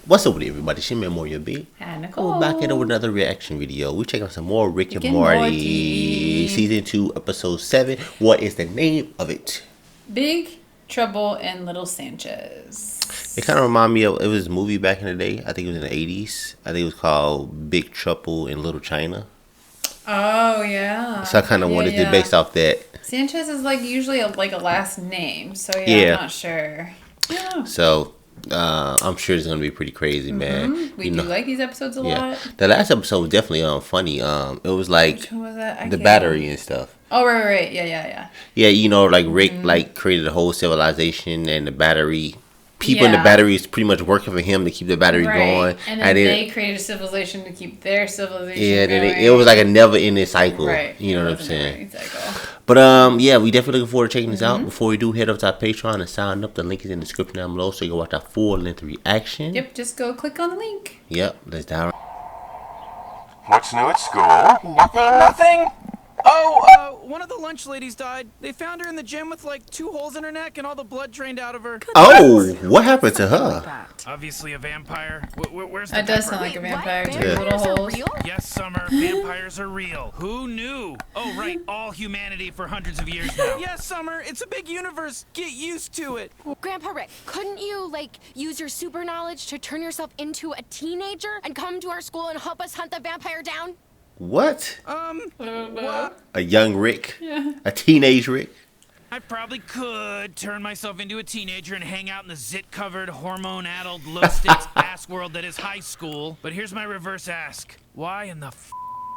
What's up with everybody? It's your man MarioB. And Nicole. We're back in with another reaction video. We're checking out some more Rick and Morty. Morty. Season 2, Episode 7. What is the name of it? Big Trouble in Little Sanchez. It kind of reminds me of, it was a movie back in the day. I think it was in the 80s. I think it was called Big Trouble in Little China. Oh, yeah. So I kind of wanted to based off that. Sanchez is like usually a last name. So yeah, I'm not sure. Yeah. So I'm sure it's going to be pretty crazy, man. We do like these episodes a lot. The last episode was definitely funny. It was like Which one was that? the battery and stuff. Oh, right. Yeah. Yeah, you know, like Rick like created a whole civilization, and the battery people in the battery is pretty much working for him to keep the battery going. And then they created a civilization to keep their civilization going. Then it was like a never-ending cycle. Right. You know what I'm saying? But yeah, we definitely looking forward to checking this out. Before we do, head up to our Patreon and sign up. The link is in the description down below, so you can watch our full-length reaction. Yep, just go click on the link. Yep, let's dive. What's new at school? Nothing. Oh, one of the lunch ladies died. They found her in the gym with like 2 holes in her neck and all the blood drained out of her. Oh, what happened to her? Obviously a vampire. Where's the That does pepper? sound like a vampire. What? 2 little holes. Yes, Summer. Vampires are real. Who knew? Oh, right. All humanity for hundreds of years now. Yes, Summer. It's a big universe. Get used to it. Grandpa Rick, couldn't you, use your super knowledge to turn yourself into a teenager and come to our school and help us hunt the vampire down? What? What? A young Rick? Yeah. A teenage Rick? I probably could turn myself into a teenager and hang out in the zit-covered, hormone-addled, low-stakes ass world that is high school. But here's my reverse ask. Why in the f***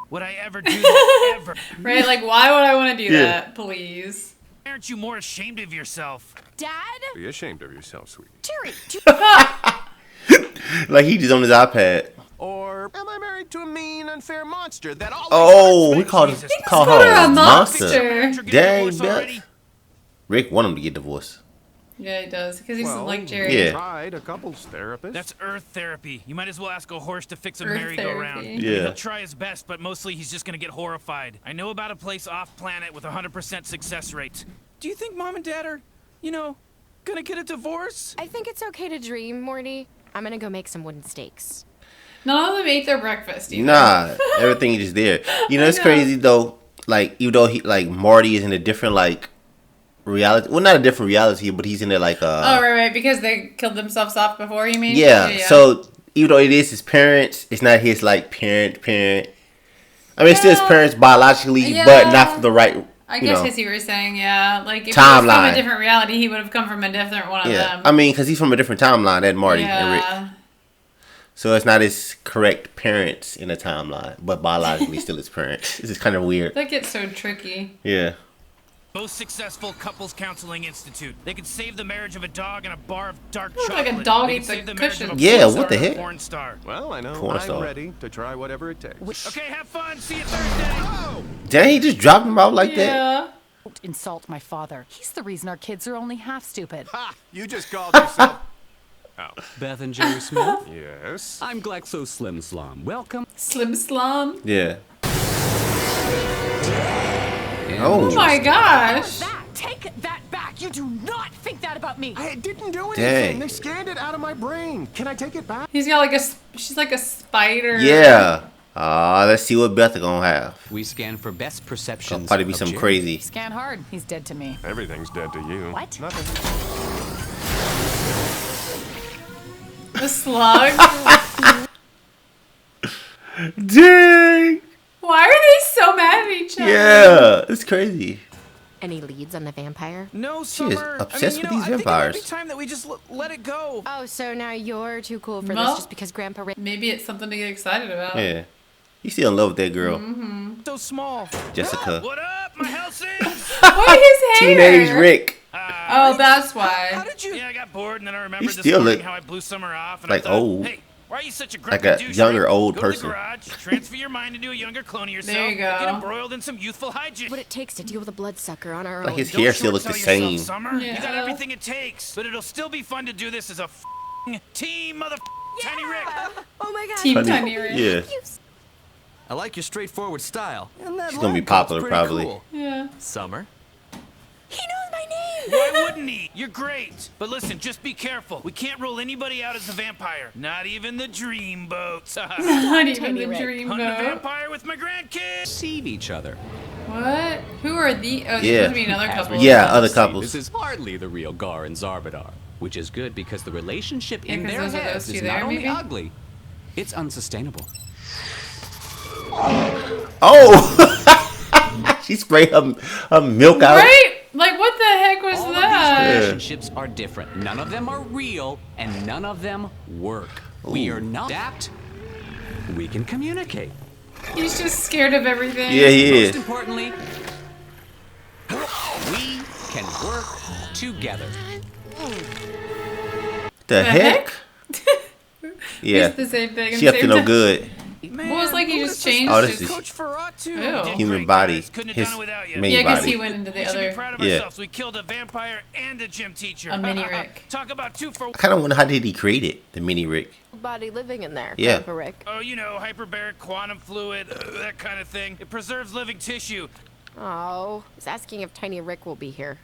would I ever do that, ever? Right, like, why would I want to do that, please? Why aren't you more ashamed of yourself? Dad? Be ashamed of yourself, sweetie. Terry, Like he just on his iPad. Or am I married to a mean, unfair monster that always Oh, hurts he me? called called her her a a monster. monster. Dang, Beth. Rick want him to get divorced. Yeah, he does, because he's Well, like Jerry. Yeah. Tried a couples therapist. That's Earth therapy. You might as well ask a horse to fix a Earth merry-go-round. therapy. Yeah. He'll try his best, but mostly he's just gonna get horrified. I know about a place off-planet with a 100% success rate. Do you think Mom and Dad are, gonna get a divorce? I think it's okay to dream, Morty. I'm gonna go make some wooden steaks. None of them ate their breakfast either. Nah, everything is just there. You know, it's crazy though. Like, even though Marty is in a different reality. Well, not a different reality, but he's in there Oh, right, because they killed themselves off before, you mean? Yeah. So even though it is his parents, it's not his parent. I mean, it's still his parents biologically, but not for the right. I guess as you were saying, like if timeline. he was from a different reality, he would have come from a different one of them. I mean, because he's from a different timeline than Marty and Rick. Yeah. So it's not his correct parents in the timeline, but biologically still his parents. This is kind of weird. That gets so tricky. Yeah. Most successful couples counseling institute. They could save the marriage of a dog and a bar of dark Looks chocolate. like a dog They eats could a save the marriage cushion. of a Yeah, porn what the star, heck? Porn star. Well, I know. Porn I'm star. ready to try whatever it takes. Okay, have fun. See you Thursday. Oh! Dang, he just dropped him out like that. Yeah. Don't insult my father. He's the reason our kids are only half stupid. Ha! You just called yourself. Beth and Jerry Smith? Yes. I'm GlaxoSlimSlam. Welcome. Slim Slum. Yeah. Oh my gosh. That! Take that back! You do not think that about me! I didn't do anything. Dang. They scanned it out of my brain. Can I take it back? He's got she's like a spider. Yeah. Let's see what Beth gonna have. We scan for best Gonna perceptions. probably be of something Jerry. crazy. Scan hard. He's dead to me. Everything's dead to you. What? Nothing. The slug. Dang. Why are they so mad at each other? Yeah, it's crazy. Any leads on the vampire? No, is Summer. obsessed with these I think it vampires. might be time that we just let it go. Oh, so now you're too cool for No. this just because Grandpa Rick... Maybe it's something to get excited about. Yeah. He's still in love with that girl, So small. Jessica. What up, my Helsings? What is his hair? Teenage Rick. Oh, that's How why. did you? Yeah, I got bored and then I remembered this still morning look how I blew Summer off and like I thought, old. hey, why are you such a Like grumpy a douche, younger, Rick? old Go person. to the garage, transfer your mind into a younger clone of yourself. There you go. Get embroiled in some youthful hijinks. What it takes to deal with a bloodsucker on our Like own. his Don't hair still looks short the sell same. yourself, Summer. You got Yeah. everything it takes, but it'll still be fun to do this as a team, Tiny Rick. Oh my god. Team Tiny Rick. Yeah. I like your straightforward style. And that She's gonna be lab coat's popular, pretty probably. cool. Yeah. Summer? He knows my name! Why wouldn't he? You're great. But listen, just be careful. We can't rule anybody out as a vampire. Not even the dreamboats. Not even the Hunting a dreamboat. vampire with my grandkids. Deceive each other. What? Who are the? Oh, Yeah. there's supposed to be another couple. Yeah, other See, couples. This is hardly the real Gar and Zarbadar, which is good because the relationship in 'cause their those are those heads two is there, not only maybe? ugly, it's unsustainable. Oh! She sprayed her milk out. Right? Like, what the heck was All of that? these relationships are different. None of them are real, and none of them work. We are not adapt. We can communicate. He's just scared of everything. Yeah, he Most is. importantly, we can work together. The heck? Yeah. It's the same thing. She up to no good. Well, it's like he just changed Oh, this his... is Coach Ferratu. Ew. human body. Couldn't have His done it without you. main Yeah, because body. he went into the We should be other... proud of Yeah. ourselves. We killed a vampire and a gym teacher. A mini Rick. Talk about 2 for I kind of wonder how did he create it, the mini Rick. Body living in there. Yeah. For Rick. Oh, you know, hyperbaric quantum fluid, that kind of thing. It preserves living tissue. Oh, he's asking if Tiny Rick will be here.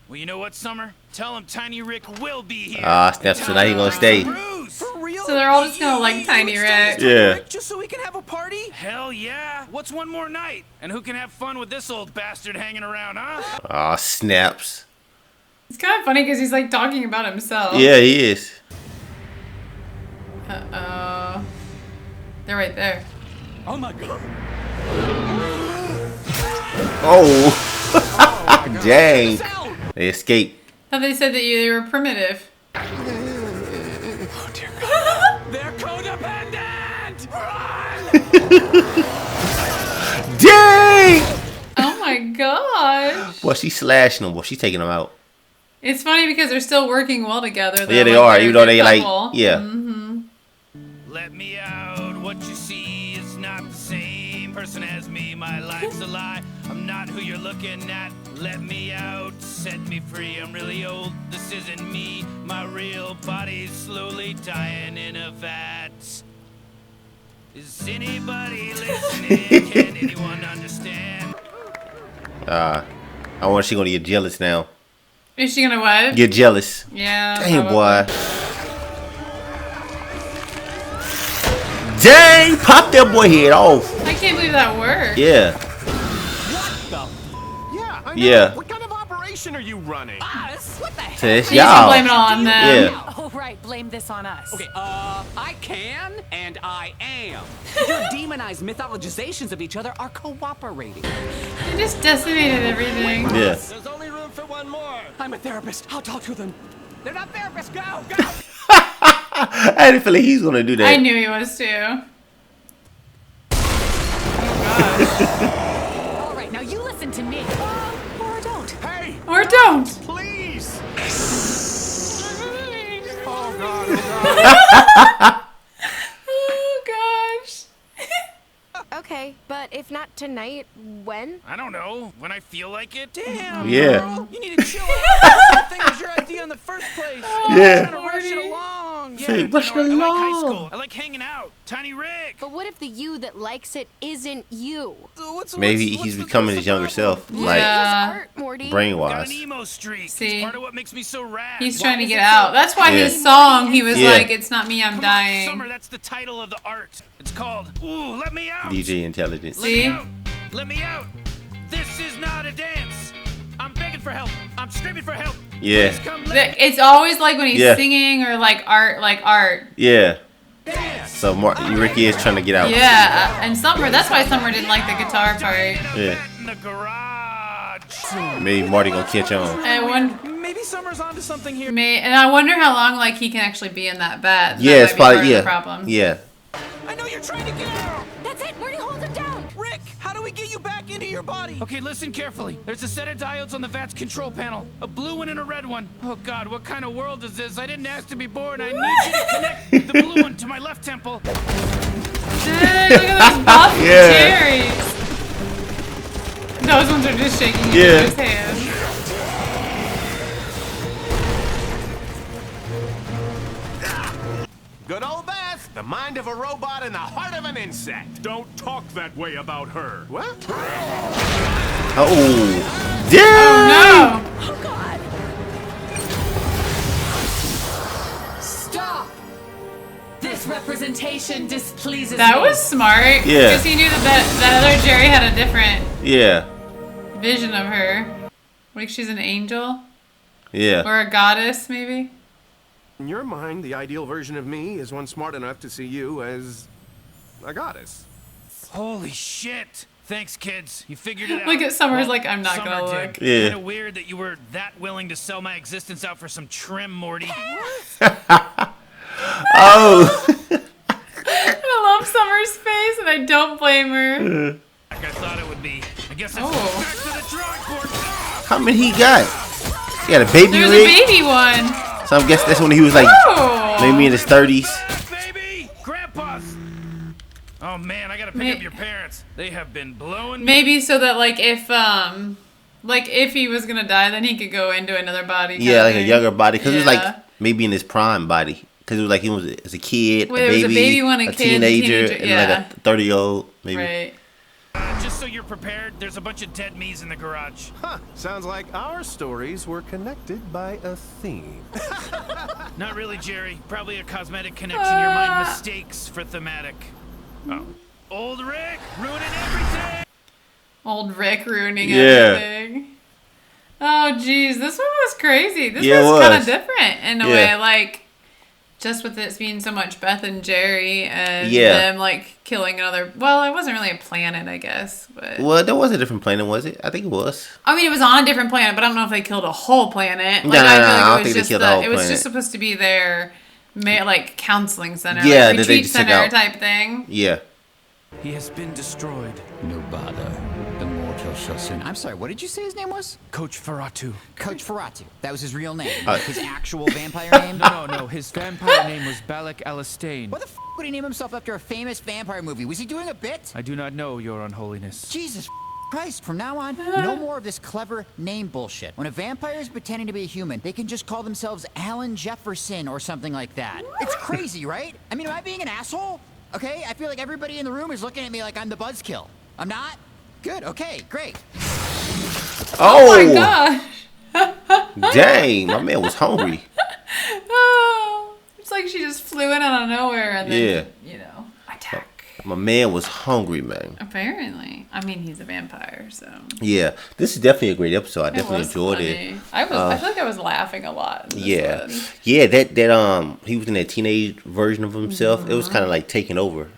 Well, you know what, Summer? Tell him Tiny Rick will be here. Ah, Snaps, so now he gonna stay. Bruce. For real? So they're all just gonna like Tiny Rick. Yeah. Just so we can have a party? Hell yeah. What's one more night? And who can have fun with this old bastard hanging around, huh? Ah, Snaps. It's kind of funny because he's like talking about himself. Yeah, he is. Uh-oh. They're right there. Oh my god. Oh. Dang. They escaped. I thought they said that they were primitive. They're codependent! Dang! Oh my gosh. Boy, she slashing them. Boy, she taking them out. It's funny because they're still working well together. Yeah, they like, are, they're even a though good they like, couple. yeah. Let me out. What you see is not the same person as me. My life's a lie. I'm not who you're looking at. Let me out. Set me free. I'm really old. This isn't me. My real body's slowly dying in a vat. Is anybody listening? Can anyone understand? I wonder if she gonna get jealous now. Is she gonna what? Get jealous. Yeah. Dang, probably. boy. Dang! Pop that boy head off. I can't believe that worked. Yeah. Yeah, I know. Yeah. What kind of operation are you running? Us? What the heck? So it's You can y'all. blame it all on them. Yeah. Oh, right. Blame this on us. Okay, I can and I am. Your demonized mythologizations of each other are cooperating. They just decimated everything. Yeah. There's only room for one more. I'm a therapist. I'll talk to them. They're not therapists. Go, go. I didn't feel like he's gonna do that. I knew he was too. Oh All right, now you listen to me. Or don't. Hey, gosh. Or don't. please. Oh gosh. Okay, but if not tonight, when? I don't know. When I feel like it. Damn. Yeah. Girl, you need to chill out. That thing was your idea in the first place. Yeah. Trying to rush it along. Say, Yeah, rush I it like high along. school. I like hanging out. Tiny Rick. But what if the you that likes it isn't you? Maybe he's becoming his younger self, like Yeah. Art, Morty. Got an brainwashed. emo streak. See? It's part of what makes me so rad. He's Why trying to is get it out. so- That's why Yeah. his song, he was Yeah. like, "It's not me, I'm Come on, dying." Summer, that's the title of the art. It's called Ooh, Let Me Out. DJ Intelligence. Let me See? out. Let me out. This is not a dance. I'm begging for help. I'm screaming for help. Yeah. Please come let me It's always like when he's Yeah. singing or like art. Yeah. dance. So Ricky is trying to get out. Yeah, and Summer. That's why Summer didn't like the guitar part. Yeah. In the garage. Maybe Marty gonna catch on. Maybe Summer's onto something here. And I wonder how long like he can actually be in that bed. Yeah, That it's might be part probably of the problem. Yeah. I know you're trying to get out. That's it, Morty, hold him down! Rick, how do we get you back into your body? Okay, listen carefully. There's a set of diodes on the VAT's control panel. A blue one and a red one. Oh God, what kind of world is this? I didn't ask to be born. I need you to connect the blue one to my left temple. Dang, look at those buff Yeah. cherries. Those ones are just shaking each Yeah. other's hands. Good old Beth, the mind of a robot and the heart of an insect. Don't talk that way about her. What? Oh. Damn. No. Oh, God! Attention displeases That me. was smart. Yeah. Because he knew that other Jerry had a different vision of her. Like she's an angel. Yeah. Or a goddess, maybe. In your mind, the ideal version of me is one smart enough to see you as a goddess. Holy shit! Thanks, kids. You figured it out. Look at Summer's like, I'm not gonna Summer look. did. Yeah. Kinda weird that you were that willing to sell my existence out for some trim, Morty. Oh. I love Summer's face, and I don't blame her. Like I thought it would be. I guess it's Oh. back to the drawing board. How many he got? He got a baby There's rig. a baby one. So I'm guessing that's when he was like Oh. maybe in his 30s. Baby! Grandpa's! Oh man, I gotta pick up your parents. They have been blowing me. Maybe so that like if he was gonna die, then he could go into another body. Yeah, like a thing. younger body. Because it was Yeah. like maybe in his prime body. Because it was like he was as a kid, Well, a there was baby, a baby one, a kid, teenager, teenager, and yeah. like a 30-year-old maybe. Right. Just so you're prepared, there's a bunch of dead me's in the garage. Huh, sounds like our stories were connected by a theme. Not really, Jerry. Probably a cosmetic connection your mind mistakes for thematic. Oh. Old Rick, ruining everything! Old Rick ruining Yeah. everything. Oh, geez. This one was crazy. This Yeah, it was kind of was. different in a way. Like, just with this being so much Beth and Jerry and them, like, killing another... Well, it wasn't really a planet, I guess. But Well, there was a different planet, was it? I think it was. I mean, it was on a different planet, but I don't know if they killed a whole planet. Like, No, I feel I like don't it was think they just killed the whole it was planet. just supposed to be their, like, counseling center. Yeah, like, that they retreat just took center out. type thing. Yeah. He has been destroyed. No bother. The mortal shall soon. I'm sorry, what did you say his name was? Coach Ferratu. Coach Ferratu. That was his real name. Uh, His actual vampire name? No. His vampire name was Balak Alastane. What the f would he name himself after a famous vampire movie? Was he doing a bit? I do not know, Your Unholiness. Jesus Christ, from now on, no more of this clever name bullshit. When a vampire is pretending to be a human, they can just call themselves Alan Jefferson or something like that. It's crazy, right? I mean, am I being an asshole? Okay, I feel like everybody in the room is looking at me like I'm the buzzkill. I'm not? Good, okay, great. Oh, my gosh. Dang, my man was hungry. Oh, it's like she just flew in out of nowhere and then, attack. My man was hungry, man. Apparently. I mean, he's a vampire, so. Yeah, this is definitely a great episode. I It definitely was enjoyed funny. it. I feel like I was laughing a lot. In this one. Yeah, that he was in that teenage version of himself. It was kind of like taking over.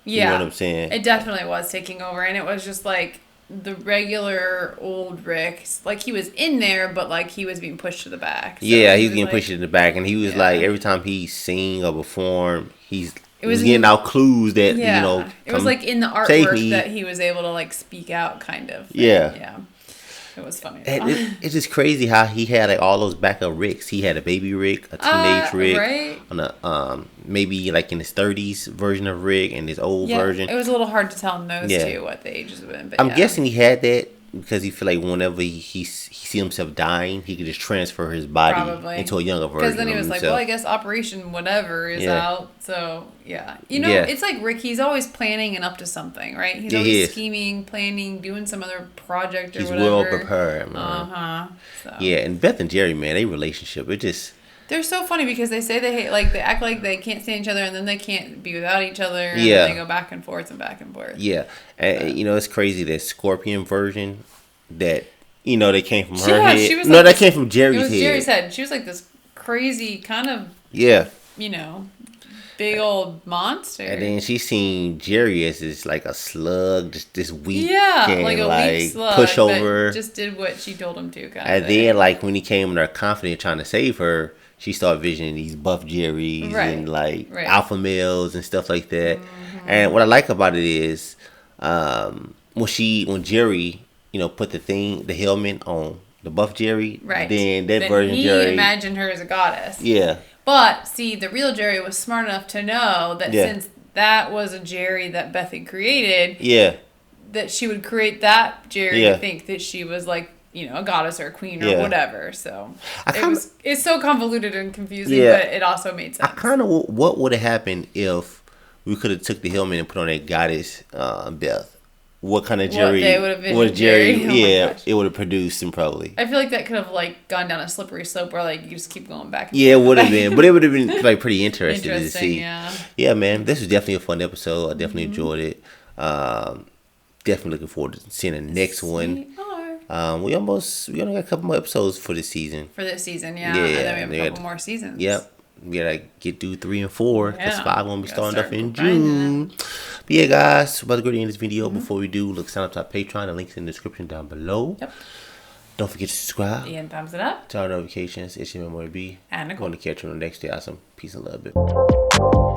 Yeah. You know what I'm saying? It definitely was taking over, and it was just like the regular old Rick. Like, he was in there, but like he was being pushed to the back. So Yeah, he was getting like, pushed in the back, and he was like, every time he sing or perform, he was was getting out clues that, it was like in the save me. artwork that he was able to like speak out, kind of. Yeah. Yeah. It was funny. It's just crazy how he had like all those backup Ricks. He had a baby Rick, a teenage Rick, right? on a maybe like in his 30s version of Rick and his old version. It was a little hard to tell in those Yeah. two what the ages have been. But I'm guessing he had that because he feel like whenever he see himself dying, he could just transfer his body Probably. into a younger version. Because then he of was like, himself. well, I guess Operation whatever is Yeah. out. So, yeah. Yeah. It's like Rick, he's always planning and up to something, right? He's Yeah, he always is. scheming, planning, doing some other project or He's whatever. well prepared, man. Uh-huh. So. Yeah, and Beth and Jerry, man, they relationship, it just... They're so funny because they say they hate, like, they act like they can't stand each other and then they can't be without each other. And Yeah. then they go back and forth and back and forth. Yeah, and it's crazy that Scorpion version that they came from her Yeah, head. she was No, like that this- came from Jerry's It was head. Jerry's head. She was like this crazy kind of, Yeah, big old monster. and then she seen Jerry as this like a slug, just this weak, Yeah, and, like a weak slug pushover. that just did what she told him to, kind And of. then like when he came in her confident trying to save her, she started visioning these buff Jerrys Right, and like right. alpha males and stuff like that. And what I like about it is when Jerry put the helmet on the buff Jerry, Right. then that version he Jerry imagined her as a goddess. Yeah. But see, the real Jerry was smart enough to know that Yeah. since that was a Jerry that Beth had created, Yeah. that she would create that Jerry Yeah. to think that she was like, a goddess or a queen or Yeah. whatever. So I kinda- it's so convoluted and confusing, Yeah. but it also made sense. I kind of what would have happened if we could have took the helmet and put on that goddess Beth. what kind of Jerry, they would have been. what Jerry, Oh yeah, it would have produced and probably. I feel like that could have like gone down a slippery slope where like you just keep going back. Yeah, it would have been, but it would have been like pretty interesting to see. Yeah. Yeah, man, this was definitely a fun episode. I definitely enjoyed it. Definitely looking forward to seeing the next one. We only got a couple more episodes for this season. Yeah, and then we have a couple more seasons. Yep. We gotta get through 3 and 4 because 5 won't be starting up in grinding. June. But yeah, guys, we're about to go to the end of this video. Before we do, look, sign up to our Patreon. The link's in the description down below. Yep. Don't forget to subscribe. And thumbs it up. Turn on notifications. It's your MarioB. And Nicole. Going to catch you on the next day. Awesome. Peace and love, bit.